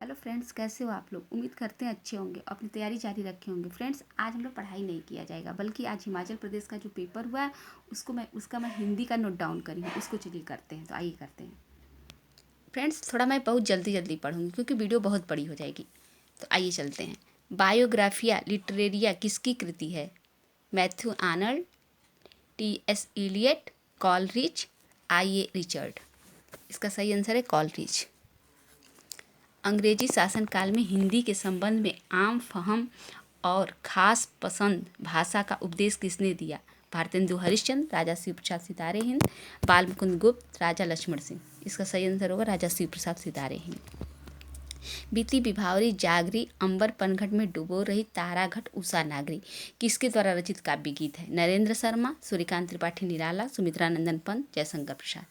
Hello friends, कैसे हो आप लोग। उम्मीद करते हैं अच्छे होंगे, अपनी तैयारी जारी रखे होंगे। फ्रेंड्स, आज हम लोग पढ़ाई नहीं किया जाएगा, बल्कि आज हिमाचल प्रदेश का जो पेपर हुआ है उसका मैं हिंदी का नोट डाउन करी हूँ। उसको चलिए करते हैं। तो आइए करते हैं। फ्रेंड्स, थोड़ा मैं बहुत जल्दी जल्दी पढ़ूँगी क्योंकि वीडियो बहुत बड़ी हो जाएगी। तो आइए चलते हैं। बायोग्राफिया लिटरेरिया किसकी कृति है? Matthew Arnold, T.S. Eliot, Coleridge, I.A. Richard. इसका सही आंसर है कॉलरिज। अंग्रेजी शासनकाल में हिंदी के संबंध में आम फहम और खास पसंद भाषा का उपदेश किसने दिया? भारतेंदु हरिश्चंद्र, राजा शिव प्रसाद सितारे हिंद, बाल मुकुंद गुप्त, राजा लक्ष्मण सिंह। इसका सही आंसर होगा राजा शिव प्रसाद सितारे हिंद। बीती विभावरी जागरी अंबर पनघट में डुबो रही ताराघट उषा नागरी किसके द्वारा रचित काव्य गीत है? नरेंद्र शर्मा, सूर्यकांत त्रिपाठी निराला, सुमित्रा नंदन पंत, जयशंकर प्रसाद।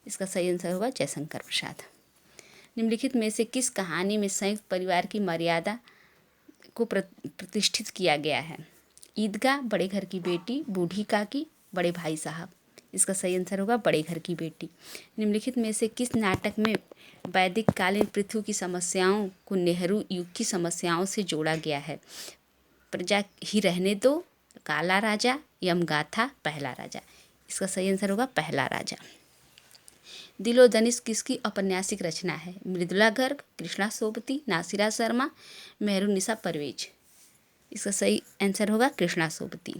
इसका सही आंसर होगा जयशंकर प्रसाद। निम्नलिखित में से किस कहानी में संयुक्त परिवार की मर्यादा को प्रतिष्ठित किया गया है? ईदगाह, बड़े घर की बेटी, बूढ़ी काकी, बड़े भाई साहब। इसका सही आंसर होगा बड़े घर की बेटी। निम्नलिखित में से किस नाटक में वैदिक कालीन पृथ्वी की समस्याओं को नेहरू युग की समस्याओं से जोड़ा गया है? प्रजा ही रहने दो, काला राजा, यमगाथा, पहला राजा। इसका सही आंसर होगा पहला राजा। दिलो दनिश किसकी औपन्यासिक रचना है? मृदुला गर्ग, कृष्णा सोबती, नासिरा शर्मा, मेहरुनिसा परवेज। इसका सही आंसर होगा कृष्णा सोबती।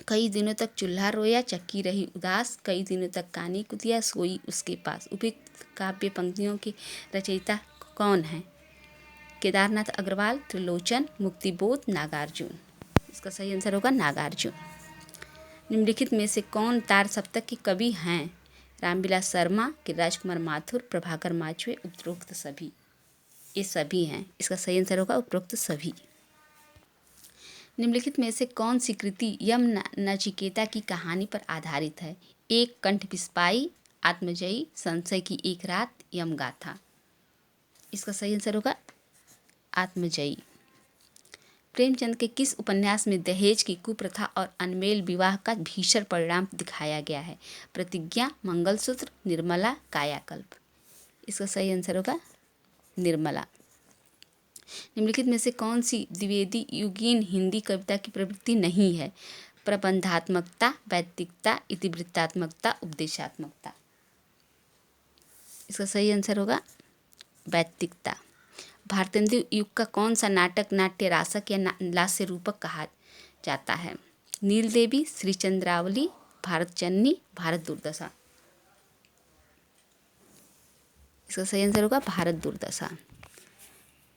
कई दिनों तक चूल्हा रोया, चक्की रही उदास, कई दिनों तक कानी कुतिया, सोई उसके पास। उपयुक्त काव्य पंक्तियों के रचयिता कौन हैं? केदारनाथ अग्रवाल, त्रिलोचन, मुक्तिबोध, नागार्जुन। इसका सही आंसर होगा नागार्जुन। निम्नलिखित में से कौन तार सप्तक के कवि हैं? रामविलास शर्मा, गिरिराज कुमार माथुर, प्रभाकर माचवे, उपरोक्त सभी। ये सभी हैं। इसका सही आंसर होगा उपरोक्त सभी। निम्नलिखित में से कौन सी कृति यम नचिकेता की कहानी पर आधारित है? एक कंठ पिस्पाई, आत्मजयी, संशय की एक रात, यमगाथा। इसका सही आंसर होगा आत्मजयी। प्रेमचंद के किस उपन्यास में दहेज की कुप्रथा और अनमेल विवाह का भीषण परिणाम दिखाया गया है? प्रतिज्ञा, मंगलसूत्र, निर्मला, कायाकल्प। इसका सही आंसर होगा निर्मला। निम्नलिखित में से कौन सी द्विवेदी युगीन हिंदी कविता की प्रवृत्ति नहीं है? प्रबंधात्मकता, वैदिकता, इतिवृत्तात्मकता, उपदेशात्मकता। इसका सही आंसर होगा वैदिकता। भारतेंदु युग का कौन सा नाटक नाट्य रासक या लास्य रूपक कहा जाता है? नील देवी, श्री चंद्रावली, भारत जननी, भारत दुर्दशा। इसका सही आंसर होगा भारत दुर्दशा।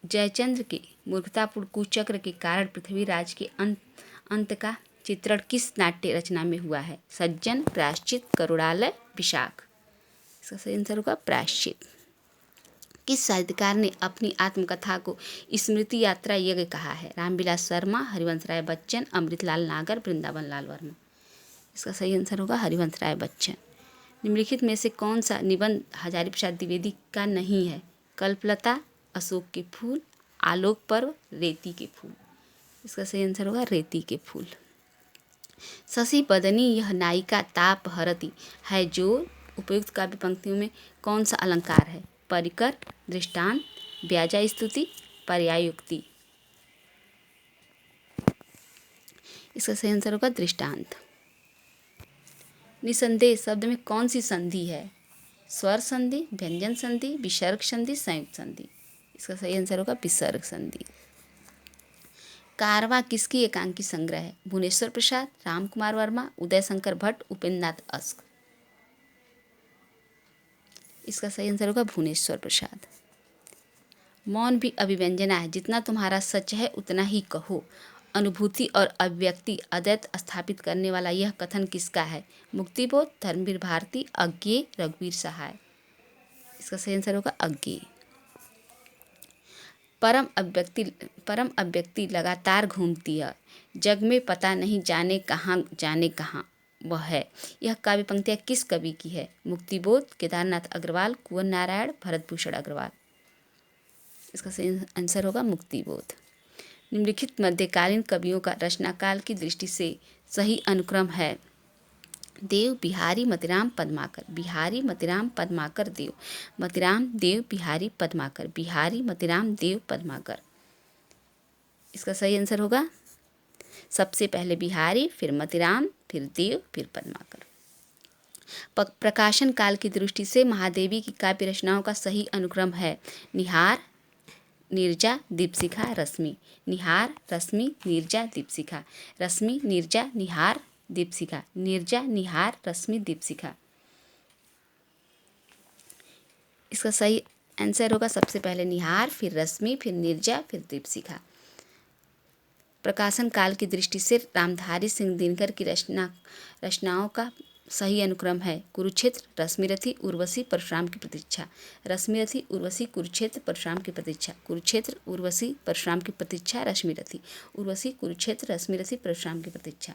जयचंद्र के मूर्खतापूर्ण कुचक्र के कारण पृथ्वीराज के अंत का चित्रण किस नाट्य रचना में हुआ है? सज्जन, प्रायश्चित, करुणालय, विशाख। इसका सही आंसर होगा प्रायश्चित। किस साहित्यकार ने अपनी आत्मकथा को स्मृति यात्रा यज्ञ कहा है? रामविलास शर्मा, हरिवंश राय बच्चन, अमृतलाल नागर, वृंदावन लाल वर्मा। इसका सही आंसर होगा हरिवंश राय बच्चन। निम्नलिखित में से कौन सा निबंध हजारी प्रसाद द्विवेदी का नहीं है? कल्पलता, अशोक के फूल, आलोक पर्व, रेती के फूल। इसका सही आंसर होगा रेती के फूल। शशि बदनी यह नायिका ताप हरती है जो उपयुक्त काव्य पंक्तियों में कौन सा अलंकार है? परिकर, दृष्टांत, व्याजा स्तुति, पर्यायोक्ति। इसका सही आंसर होगा दृष्टांत। निसंदेह शब्द में कौन सी संधि है? स्वर संधि, व्यंजन संधि, विसर्ग संधि, संयुक्त संधि। इसका सही आंसर होगा विसर्ग संधि। कारवां किसकी एकांकी संग्रह है? भुवनेश्वर प्रसाद, राम कुमार वर्मा, उदय शंकर भट्ट, उपेंद्र नाथ अस्क। इसका सही आंसर होगा भुवनेश्वर प्रसाद। मौन भी अभिव्यंजना है, जितना तुम्हारा सच है उतना ही कहो। अनुभूति और अभिव्यक्ति अद्वैत स्थापित करने वाला यह कथन किसका है? मुक्तिबोध, धर्मवीर भारती, अज्ञेय, रघुवीर सहाय। इसका सही आंसर होगा अज्ञेय। परम अभिव्यक्ति लगातार घूमती है, जग में पता नहीं जाने कहाँ वह है। यह काव्य पंक्तियाँ किस कवि की है? मुक्तिबोध, केदारनाथ अग्रवाल, कुंवर नारायण, भरतभूषण अग्रवाल। इसका सही आंसर होगा मुक्तिबोध। निम्नलिखित मध्यकालीन कवियों का रचनाकाल की दृष्टि से सही अनुक्रम है? देव बिहारी मतिराम पद्माकर, बिहारी मतिराम पद्माकर देव, मतिराम देव बिहारी पद्माकर, बिहारी मतिराम देव पद्माकर। इसका सही आंसर होगा सबसे पहले बिहारी, फिर मतिराम, फिर देव, फिर पद्माकर। प्रकाशन काल की दृष्टि से महादेवी की काव्य रचनाओं का सही अनुक्रम है निहार, नीरजा, दीपशिखा, रश्मि। निहार, रश्मि, नीरजा, दीपशिखा। रश्मि, नीरजा, निहार, दीपशिखा। नीरजा, निहार, रश्मि, दीपशिखा। इसका सही आंसर होगा सबसे पहले निहार, फिर रश्मि, फिर नीरजा, फिर दीपशिखा। प्रकाशन काल की दृष्टि से रामधारी सिंह दिनकर की रचनाओं का सही अनुक्रम है कुरुक्षेत्र, रश्मिरथी, उर्वशी, परशुराम की प्रतीक्षा। रश्मिरथी, उर्वशी, कुरुक्षेत्र, परशुराम की प्रतीक्षा। कुरुक्षेत्र, उर्वशी, परशुराम की प्रतीक्षा, रश्मिरथी। उर्वशी, कुरुक्षेत्र, रश्मिरथी, परशुराम की प्रतीक्षा।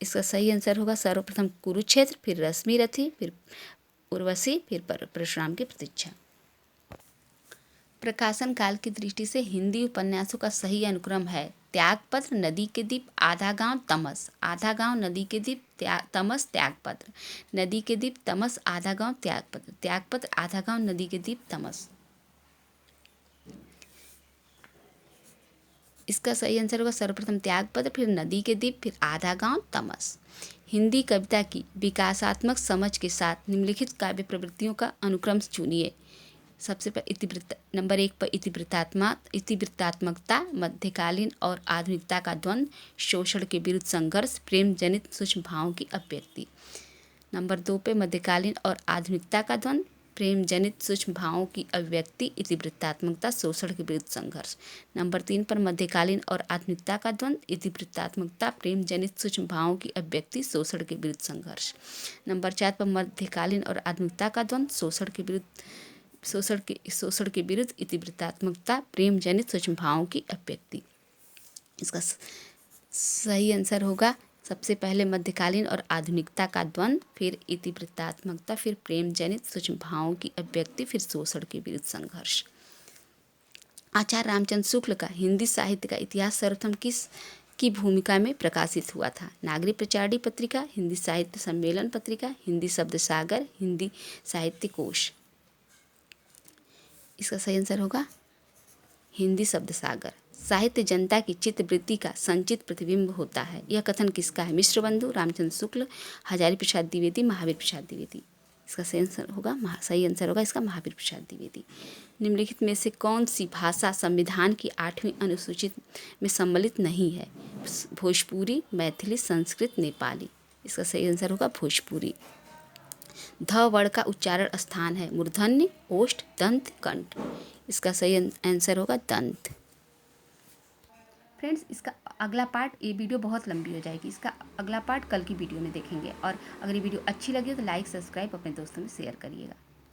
इसका सही आंसर होगा सर्वप्रथम कुरुक्षेत्र, फिर रश्मिरथी, फिर उर्वशी, फिर परशुराम की प्रतीक्षा। प्रकाशन काल की दृष्टि से हिंदी उपन्यासों का सही अनुक्रम है त्यागपत्र, नदी के दीप, आधा गांव, तमस। आधा गांव, नदी के दीप, तमस, त्यागपत्र। नदी के दीप, तमस, आधा गांव, त्यागपत्र। त्यागपत्र, आधा गांव, नदी के दीप, तमस। इसका सही आंसर होगा सर्वप्रथम त्यागपत्र, फिर नदी के दीप, फिर आधा गांव, तमस। हिंदी कविता की विकासात्मक समझ के साथ निम्नलिखित काव्य प्रवृत्तियों का अनुक्रम चुनिए। सबसे पहले नंबर 1 पर इतिवृत्तात्मकता, मध्यकालीन और आधुनिकता का द्वंद्व, शोषण के विरुद्ध संघर्ष, प्रेम जनित सूक्ष्म भावों की अभिव्यक्ति। नंबर 2 पे मध्यकालीन और आधुनिकता का द्वंद्व, प्रेम जनित सूक्ष्म भावों की अभिव्यक्ति, इतिवृत्तात्मकता, शोषण के विरुद्ध संघर्ष। नंबर 3 पर मध्यकालीन और आधुनिकता का द्वंद्व, इतिवृत्तात्मकता, प्रेम जनित सूक्ष्म भावों की अभिव्यक्ति, शोषण के विरुद्ध संघर्ष। नंबर 4 पर मध्यकालीन और आधुनिकता का द्वंद्व, शोषण के विरुद्ध इतिवृत्तात्मकता, प्रेम जनित सूक्ष्म भावों की अभिव्यक्ति। इसका सही आंसर होगा सबसे पहले मध्यकालीन और आधुनिकता का द्वंद्व, फिर इतिवृत्तात्मकता, फिर प्रेम जनित सूक्ष्म भावों की अभिव्यक्ति, फिर शोषण के विरुद्ध संघर्ष। आचार्य रामचंद्र शुक्ल का हिंदी साहित्य का इतिहास सर्वप्रथम किस की भूमिका में प्रकाशित हुआ था? नागरिक प्रचारणी पत्रिका, हिंदी साहित्य सम्मेलन पत्रिका, हिंदी शब्द सागर, हिंदी साहित्य कोश। इसका सही आंसर होगा हिंदी शब्द सागर। साहित्य जनता की चित्तवृत्ति का संचित प्रतिबिंब होता है, यह कथन किसका है? मिश्रबंधु, रामचंद्र शुक्ल, हजारी प्रसाद द्विवेदी, महावीर प्रसाद द्विवेदी। इसका सही आंसर होगा इसका महावीर प्रसाद द्विवेदी। निम्नलिखित में से कौन सी भाषा संविधान की 8वीं अनुसूची में सम्मिलित नहीं है? भोजपुरी, मैथिली, संस्कृत, नेपाली। इसका सही आंसर होगा भोजपुरी। ध वर्ण का उच्चारण स्थान है मूर्धन्य, ओष्ठ, दंत, कंठ। इसका सही आंसर होगा दंत। फ्रेंड्स, इसका अगला पार्ट, ये वीडियो बहुत लंबी हो जाएगी, इसका अगला पार्ट कल की वीडियो में देखेंगे। और अगर ये वीडियो अच्छी लगी तो लाइक, सब्सक्राइब अपने दोस्तों में शेयर करिएगा।